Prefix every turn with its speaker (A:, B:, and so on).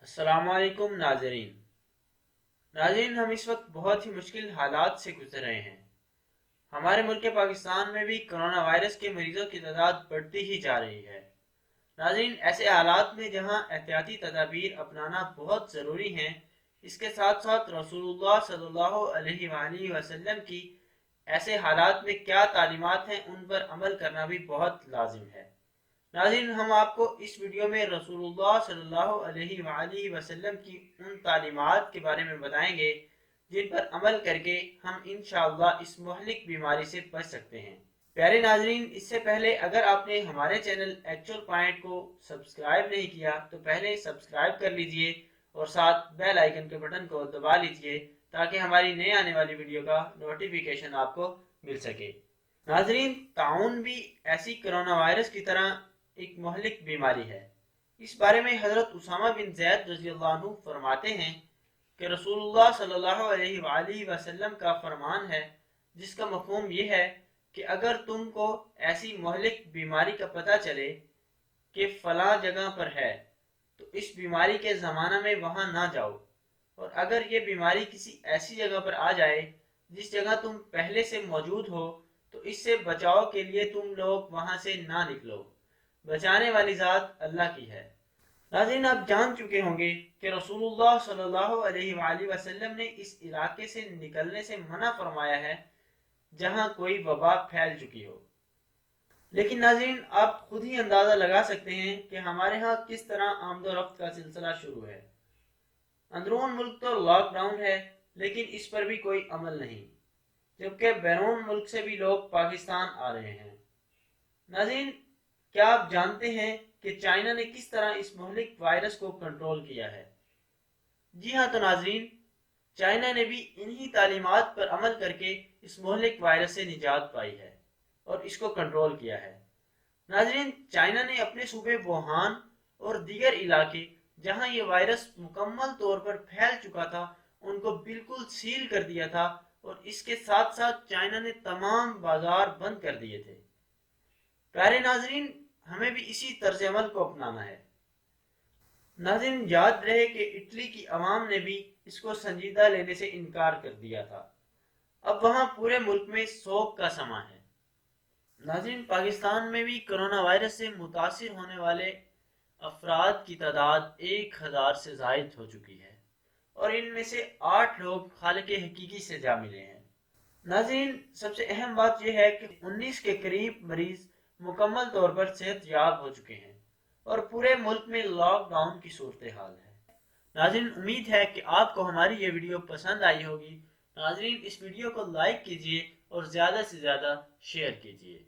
A: السلام علیکم ناظرین، ہم اس وقت بہت ہی مشکل حالات سے گزر رہے ہیں۔ ہمارے ملک پاکستان میں بھی کرونا وائرس کے مریضوں کی تعداد بڑھتی ہی جا رہی ہے۔ ناظرین، ایسے حالات میں جہاں احتیاطی تدابیر اپنانا بہت ضروری ہیں، اس کے ساتھ ساتھ رسول اللہ صلی اللہ علیہ وآلہ وسلم کی ایسے حالات میں کیا تعلیمات ہیں ان پر عمل کرنا بھی بہت لازم ہے۔ ناظرین، ہم آپ کو اس ویڈیو میں رسول اللہ صلی اللہ علیہ وآلہ وسلم کی ان تعلیمات کے بارے میں بتائیں گے جن پر عمل کر کے ہم انشاءاللہ اس مہلک بیماری سے بچ سکتے ہیں۔ پیارے ناظرین، اس سے پہلے اگر آپ نے ہمارے چینل ایکچول پوائنٹ کو سبسکرائب نہیں کیا تو پہلے سبسکرائب کر لیجئے اور ساتھ بیل آئیکن کے بٹن کو دبا لیجئے تاکہ ہماری نئے آنے والی ویڈیو کا نوٹیفیکیشن آپ کو مل سکے۔ ناظرین، طاعون بھی ایسی کرونا وائرس کی طرح ایک مہلک بیماری ہے۔ اس بارے میں حضرت اسامہ بن زید رضی اللہ عنہ فرماتے ہیں کہ رسول اللہ صلی اللہ علیہ وآلہ وسلم کا فرمان ہے جس کا مفہوم یہ ہے کہ اگر تم کو ایسی مہلک بیماری کا پتہ چلے کہ فلاں جگہ پر ہے تو اس بیماری کے زمانہ میں وہاں نہ جاؤ، اور اگر یہ بیماری کسی ایسی جگہ پر آ جائے جس جگہ تم پہلے سے موجود ہو تو اس سے بچاؤ کے لیے تم لوگ وہاں سے نہ نکلو، بچانے والی ذات اللہ کی ہے۔ ناظرین، آپ جان چکے ہوں گے کہ رسول اللہ صلی اللہ علیہ وآلہ وسلم نے اس علاقے سے نکلنے سے منع فرمایا ہے جہاں کوئی وبا پھیل چکی ہو۔ لیکن ناظرین، آپ خود ہی اندازہ لگا سکتے ہیں کہ ہمارے ہاں کس طرح آمد و رفت کا سلسلہ شروع ہے۔ اندرون ملک تو لاک ڈاؤن ہے لیکن اس پر بھی کوئی عمل نہیں، جبکہ بیرون ملک سے بھی لوگ پاکستان آ رہے ہیں۔ ناظرین، کیا آپ جانتے ہیں کہ چائنا نے کس طرح اس مہلک وائرس کو کنٹرول کیا ہے؟ جی ہاں، تو ناظرین، چائنا نے بھی انہی تعلیمات پر عمل کر کے اس مہلک وائرس سے نجات پائی ہے اور اس کو کنٹرول کیا ہے۔ ناظرین، چائنا نے اپنے صوبے ووہان اور دیگر علاقے جہاں یہ وائرس مکمل طور پر پھیل چکا تھا ان کو بالکل سیل کر دیا تھا، اور اس کے ساتھ ساتھ چائنا نے تمام بازار بند کر دیے تھے۔ پیارے ناظرین، ہمیں بھی اسی طرز عمل کو اپنانا ہے۔ ناظرین، یاد رہے کہ اٹلی کی عوام نے بھی اس کو سنجیدہ لینے سے انکار کر دیا تھا۔ اب وہاں پورے ملک میں سوگ کا سماں ہے۔ ناظرین، پاکستان میں بھی کرونا وائرس سے متاثر ہونے والے افراد کی تعداد 1000 سے زائد ہو چکی ہے، اور ان میں سے 8 لوگ خالق حقیقی سے جا ملے ہیں۔ ناظرین، سب سے اہم بات یہ ہے کہ 19 کے قریب مریض مکمل طور پر صحت یاب ہو چکے ہیں اور پورے ملک میں لاک ڈاؤن کی صورتحال ہے۔ ناظرین، امید ہے کہ آپ کو ہماری یہ ویڈیو پسند آئی ہوگی۔ ناظرین، اس ویڈیو کو لائک کیجئے اور زیادہ سے زیادہ شیئر کیجئے۔